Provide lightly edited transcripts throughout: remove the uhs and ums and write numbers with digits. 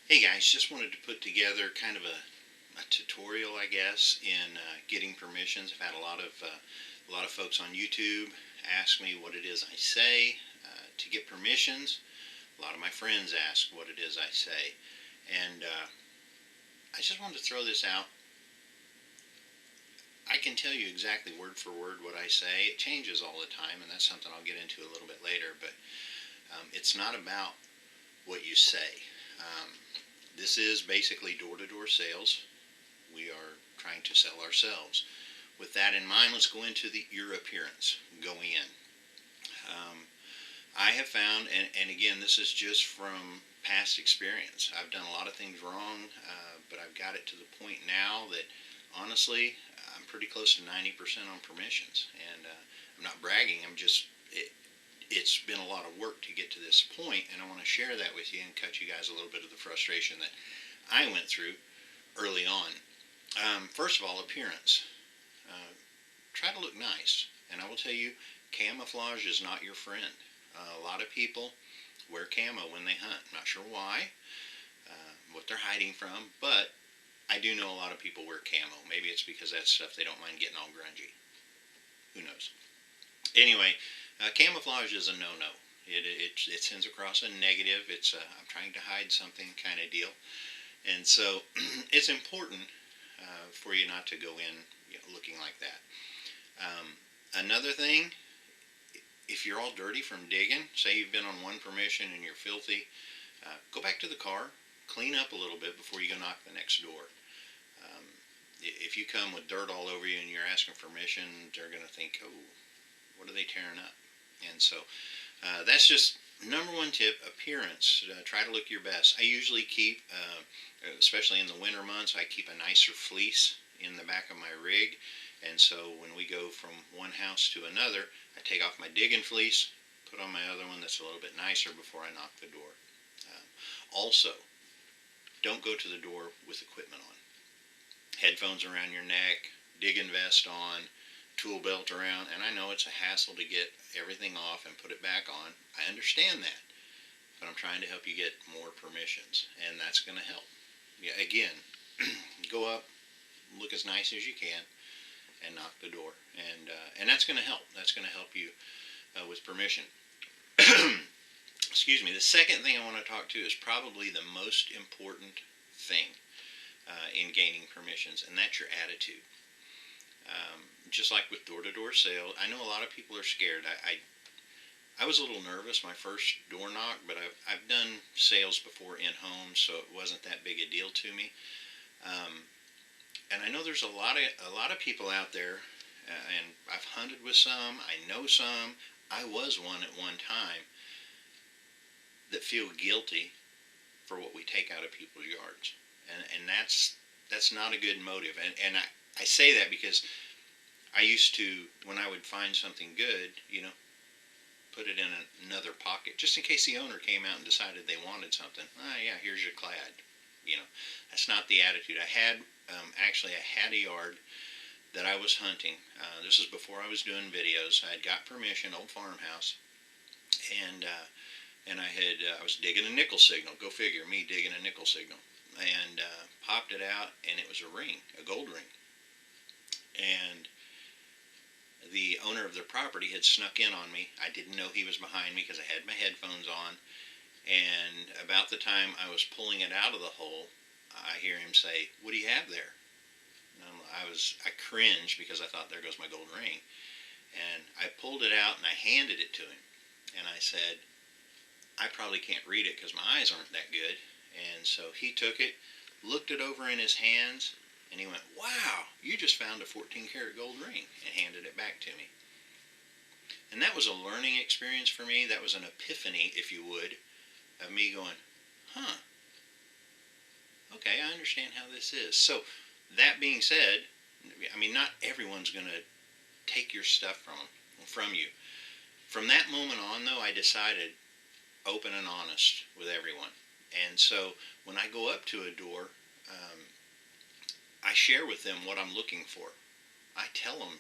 Hey guys, just wanted to put together kind of a tutorial, I guess, in getting permissions. I've had a lot of folks on YouTube ask me what it is I say to get permissions. A lot of my friends ask what it is I say, and I just wanted to throw this out. I can tell you exactly word for word what I say. It changes all the time, and that's something I'll get into a little bit later. But it's not about what you say. Um, this is basically door-to-door sales. We are trying to sell ourselves. With that in mind, let's go into your appearance going in. Um, I have found, and again, this is just from past experience. I've done a lot of things wrong, but I've got it to the point now that honestly, I'm pretty close to 90% on permissions. And I'm not bragging. It's been a lot of work to get to this point, and I want to share that with you and cut you guys a little bit of the frustration that I went through early on. First of all, appearance. Try to look nice. And I will tell you, camouflage is not your friend. A lot of people wear camo when they hunt. I'm not sure why, what they're hiding from, but I do know a lot of people wear camo. Maybe it's because that's stuff they don't mind getting all grungy. Who knows? Anyway, camouflage is a no-no. It sends across a negative. It's I'm trying to hide something kind of deal. And so it's important for you not to go in looking like that. Another thing, if you're all dirty from digging, say you've been on one permission and you're filthy, go back to the car, clean up a little bit before you go knock the next door. Um, if you come with dirt all over you and you're asking permission, they're going to think, oh, what are they tearing up? And so that's just number one tip, appearance. Try to look your best. I usually keep, especially in the winter months, I keep a nicer fleece in the back of my rig. And so when we go from one house to another, I take off my digging fleece, put on my other one that's a little bit nicer before I knock the door. Also, don't go to the door with equipment on. Headphones around your neck, digging vest on, tool belt around, and I know it's a hassle to get everything off and put it back on. I understand that, but I'm trying to help you get more permissions, and that's going to help. Yeah, again, go up, look as nice as you can, and knock the door, and that's going to help. That's going to help you with permission. Excuse me. The second thing I want to talk to is probably the most important thing in gaining permissions, and that's your attitude. Just like with door-to-door sales, I know a lot of people are scared. I was a little nervous my first door knock, but I've done sales before in homes, so it wasn't that big a deal to me. And I know there's a lot of people out there, and I've hunted with some. I know some. I was one at one time that feel guilty for what we take out of people's yards, and that's not a good motive. And I say that because I used to, when I would find something good, put it in another pocket, just in case the owner came out and decided they wanted something. Yeah, here's your clad. That's not the attitude. Actually, I had a yard that I was hunting. This is before I was doing videos. I had got permission, old farmhouse, and I was digging a nickel signal. Go figure, me digging a nickel signal, and popped it out, and it was a ring, a gold ring, and the owner of the property had snuck in on me. I didn't know he was behind me because I had my headphones on. And about the time I was pulling it out of the hole, I hear him say, "What do you have there?" And I cringed because I thought, there goes my gold ring. And I pulled it out and I handed it to him. And I said, I probably can't read it because my eyes aren't that good. And so he took it, looked it over in his hands, and he went, "Wow, you just found a 14-karat gold ring," and handed it back to me. And that was a learning experience for me. That was an epiphany, if you would, of me going, huh, okay, I understand how this is. So that being said, I mean, not everyone's going to take your stuff from you. From that moment on, though, I decided open and honest with everyone. And so when I go up to a door, I share with them what I'm looking for. I tell them,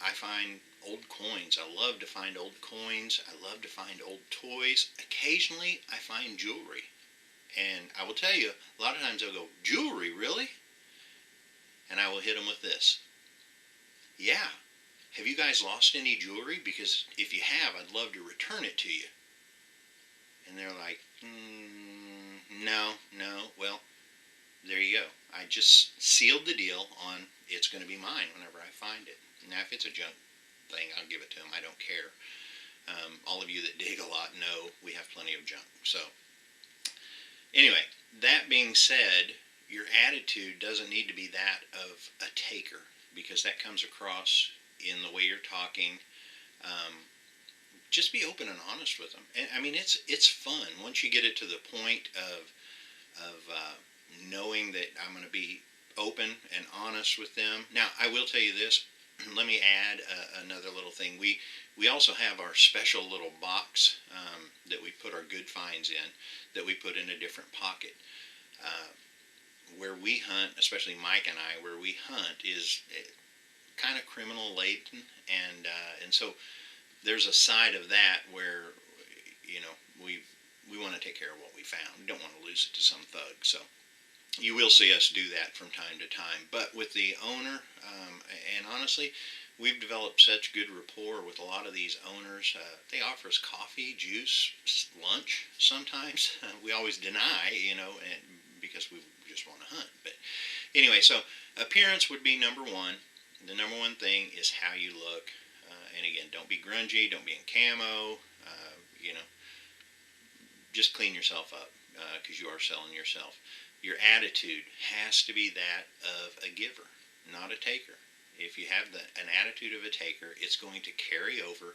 I find old coins. I love to find old coins. I love to find old toys. Occasionally, I find jewelry. And I will tell you, a lot of times they'll go, jewelry, really? And I will hit them with this. Yeah. Have you guys lost any jewelry? Because if you have, I'd love to return it to you. And they're like, no. Well, there you go. I just sealed the deal on it's going to be mine whenever I find it. Now, if it's a junk thing, I'll give it to them. I don't care. All of you that dig a lot know we have plenty of junk. So, anyway, that being said, your attitude doesn't need to be that of a taker, because that comes across in the way you're talking. Just be open and honest with them. And I mean, it's fun once you get it to the point of knowing that I'm going to be open and honest with them. Now, I will tell you this. Let me add another little thing. We also have our special little box that we put our good finds in, that we put in a different pocket. Where we hunt, especially Mike and I, where we hunt is kind of criminal laden, and so there's a side of that where, you know, we want to take care of what we found. We don't want to lose it to some thug. So you will see us do that from time to time. But with the owner, and honestly, we've developed such good rapport with a lot of these owners. They offer us coffee, juice, lunch sometimes. We always deny, you know, and because we just want to hunt. But anyway, so appearance would be number one. The number one thing is how you look. And again, don't be grungy, don't be in camo, you know, just clean yourself up, because you are selling yourself. Your attitude has to be that of a giver, not a taker. If you have an attitude of a taker, it's going to carry over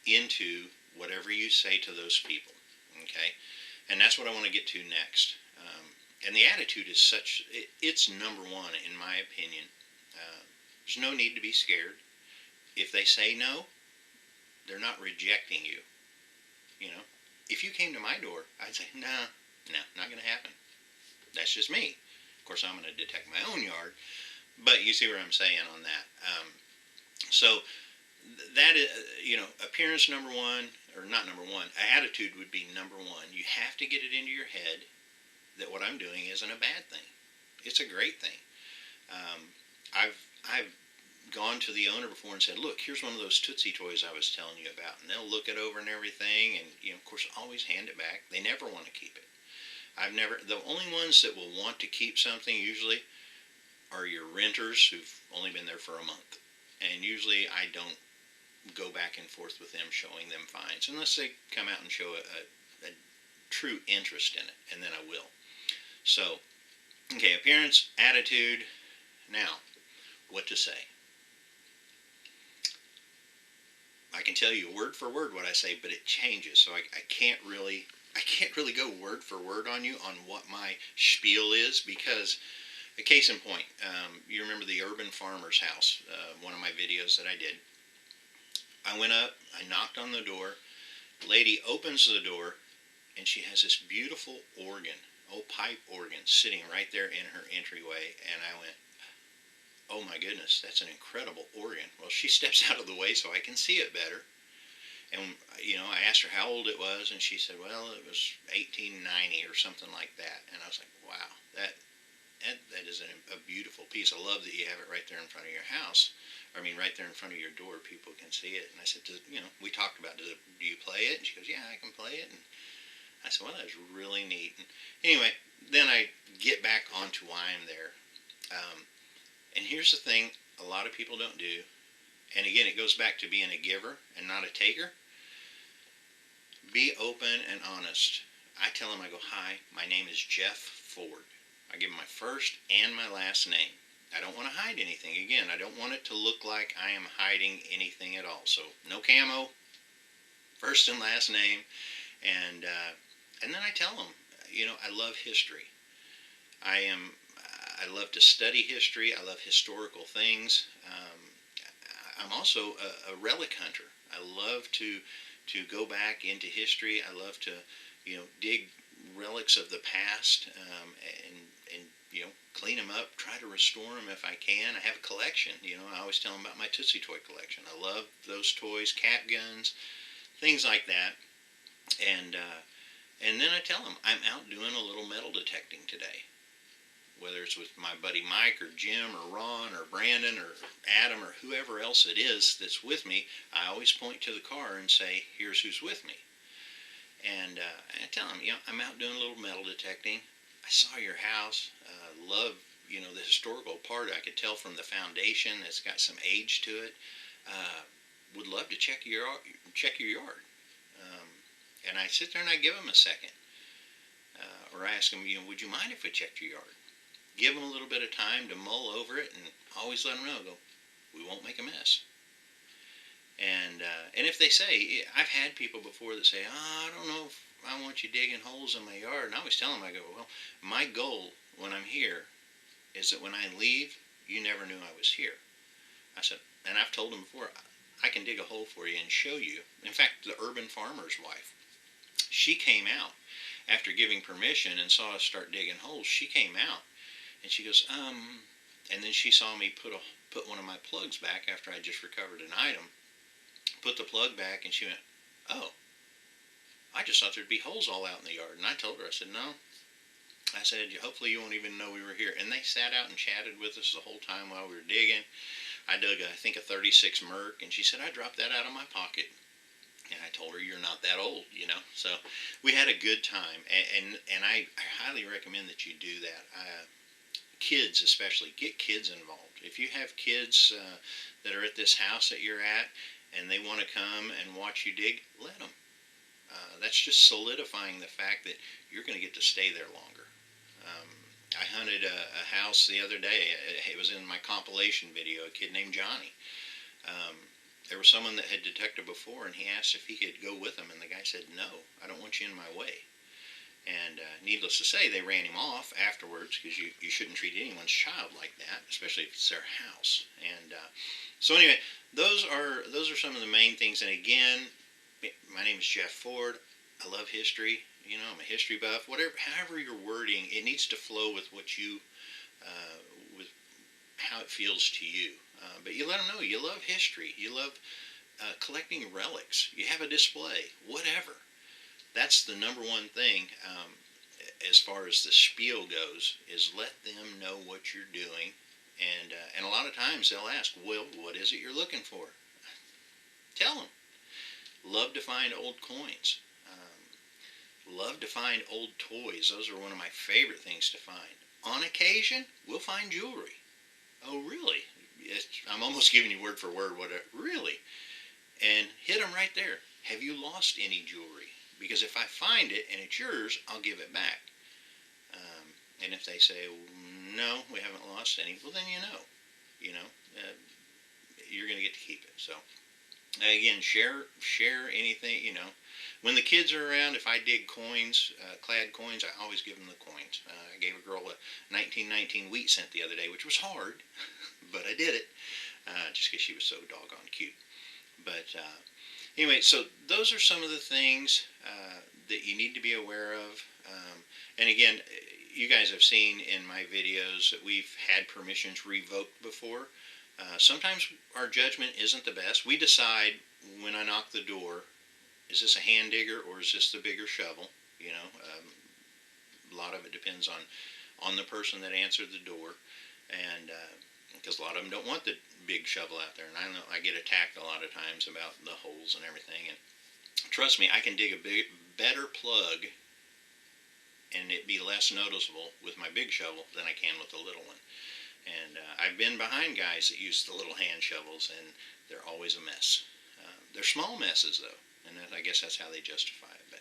into whatever you say to those people, okay? And that's what I want to get to next. And the attitude is such, it's number one in my opinion. There's no need to be scared. If they say no, they're not rejecting you. You know, if you came to my door, I'd say, no, not going to happen. That's just me. Of course, I'm going to detect my own yard, but you see what I'm saying on that. So that is, you know, appearance number one, or not number one, attitude would be number one. You have to get it into your head that what I'm doing isn't a bad thing. It's a great thing. I've gone to the owner before and said, look, here's one of those Tootsie toys I was telling you about, and they'll look it over and everything, and, you know, of course, always hand it back. They never want to keep it. The only ones that will want to keep something usually are your renters who've only been there for a month, and usually I don't go back and forth with them showing them finds unless they come out and show a true interest in it, and then I will. So, okay, appearance, attitude. Now, what to say? I can tell you word for word what I say, but it changes, so I can't really go word for word on you on what my spiel is, because a case in point, you remember the Urban Farmer's House, one of my videos that I did. I went up, I knocked on the door, lady opens the door, and she has this beautiful organ, old pipe organ, sitting right there in her entryway, and I went, oh my goodness, that's an incredible organ. Well, she steps out of the way so I can see it better. And, you know, I asked her how old it was, and she said, well, it was 1890 or something like that. And I was like, wow, that is a beautiful piece. I love that you have it right there in front of your house. I mean, right there in front of your door, people can see it. And I said, you know, we talked about, do you play it? And she goes, yeah, I can play it. And I said, well, that's really neat. And anyway, then I get back onto why I'm there. And here's the thing a lot of people don't do, and again, it goes back to being a giver and not a taker. Be open and honest. I tell them, I go, hi, my name is Jeff Ford. I give them my first and my last name. I don't want to hide anything. Again, I don't want it to look like I am hiding anything at all. So no camo, first and last name, and then I tell them, you know, I love history. I love to study history. I love historical things. I'm also a relic hunter. I love to go back into history. I love to, you know, dig relics of the past, and you know, clean them up, try to restore them if I can. I have a collection. You know, I always tell them about my Tootsie Toy collection. I love those toys, cap guns, things like that. And And then I tell them, I'm out doing a little metal detecting today. Whether it's with my buddy Mike or Jim or Ron or Brandon or Adam or whoever else it is that's with me, I always point to the car and say, here's who's with me. And I tell them, I'm out doing a little metal detecting. I saw your house. Love, the historical part. I could tell from the foundation. It's got some age to it. Would love to check your yard. And I sit there and I give them a second. Or I ask them, would you mind if we checked your yard? Give them a little bit of time to mull over it, and always let them know, we won't make a mess. And if they say, I've had people before that say, I don't know if I want you digging holes in my yard. And I always tell them, I go, well, my goal when I'm here is that when I leave, you never knew I was here. I said, and I've told them before, I can dig a hole for you and show you. In fact, the urban farmer's wife, she came out after giving permission and saw us start digging holes. She came out and she goes, and then she saw me put one of my plugs back after I just recovered an item. Put the plug back, and she went, oh, I just thought there'd be holes all out in the yard. And I told her, I said, no. I said, hopefully you won't even know we were here. And they sat out and chatted with us the whole time while we were digging. I dug, I think, a 36 Merc, and she said, I dropped that out of my pocket. And I told her, you're not that old, So we had a good time, and I highly recommend that you do that. Kids especially, get kids involved. If you have kids that are at this house that you're at, and they want to come and watch you dig, let them. That's just solidifying the fact that you're going to get to stay there longer. I hunted a house the other day. It was in my compilation video, a kid named Johnny. There was someone that had detected before, and he asked if he could go with him, and the guy said, no, I don't want you in my way. And needless to say, they ran him off afterwards, because you shouldn't treat anyone's child like that, especially if it's their house. And so anyway, those are some of the main things. And again, my name is Jeff Ford. I love history. I'm a history buff. However you're wording, it needs to flow with what you, with how it feels to you. But you let them know you love history. You love collecting relics. You have a display, whatever. That's the number one thing as far as the spiel goes, is let them know what you're doing. And a lot of times they'll ask, well, what is it you're looking for? Tell them. Love to find old coins. Love to find old toys. Those are one of my favorite things to find. On occasion, we'll find jewelry. Oh, really? I'm almost giving you word for word what really. And hit them right there. Have you lost any jewelry? Because if I find it and it's yours, I'll give it back. And if they say, no, we haven't lost any, well, then you're going to get to keep it. So, again, share anything, When the kids are around, if I dig coins, clad coins, I always give them the coins. I gave a girl a 1919 wheat cent the other day, which was hard, but I did it, just because she was so doggone cute. But anyway, so those are some of the things that you need to be aware of. And again, you guys have seen in my videos that we've had permissions revoked before. Sometimes our judgment isn't the best. We decide when I knock the door, is this a hand digger or is this the bigger shovel? A lot of it depends on the person that answered the door. And because a lot of them don't want the big shovel out there. And I know I get attacked a lot of times about the holes and everything. And trust me, I can dig a better plug and it be less noticeable with my big shovel than I can with the little one. And I've been behind guys that use the little hand shovels, and they're always a mess. They're small messes, though, and I guess that's how they justify it. But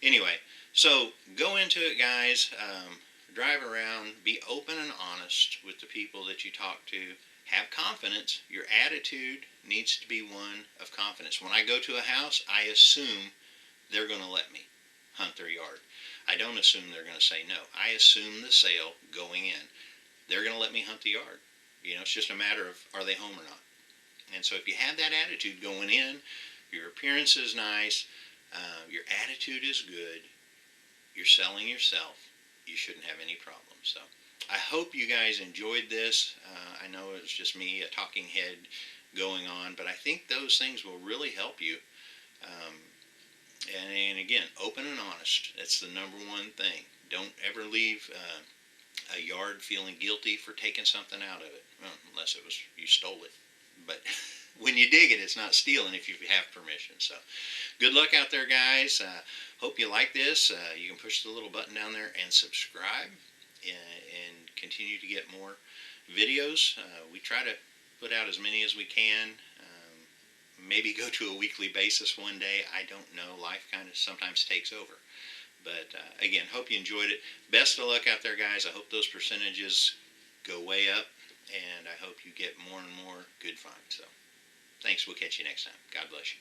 anyway, so go into it, guys. Drive around. Be open and honest with the people that you talk to. Have confidence. Your attitude needs to be one of confidence. When I go to a house, I assume they're going to let me hunt their yard. I don't assume they're going to say no. I assume the sale going in. They're going to let me hunt the yard. It's just a matter of, are they home or not? And so if you have that attitude going in, your appearance is nice, your attitude is good, you're selling yourself, you shouldn't have any problems. So I hope you guys enjoyed this. I know it was just me, a talking head going on, but I think those things will really help you. And again, open and honest. That's the number one thing. Don't ever leave a yard feeling guilty for taking something out of it, well, unless it was you stole it. But when you dig it, it's not stealing if you have permission. So good luck out there, guys. Hope you like this. You can push the little button down there and subscribe, and continue to get more videos. We try to put out as many as we can. Maybe go to a weekly basis one day. I don't know. Life kind of sometimes takes over. But again, hope you enjoyed it. Best of luck out there, guys. I hope those percentages go way up, and I hope you get more and more good finds. So thanks. We'll catch you next time. God bless you.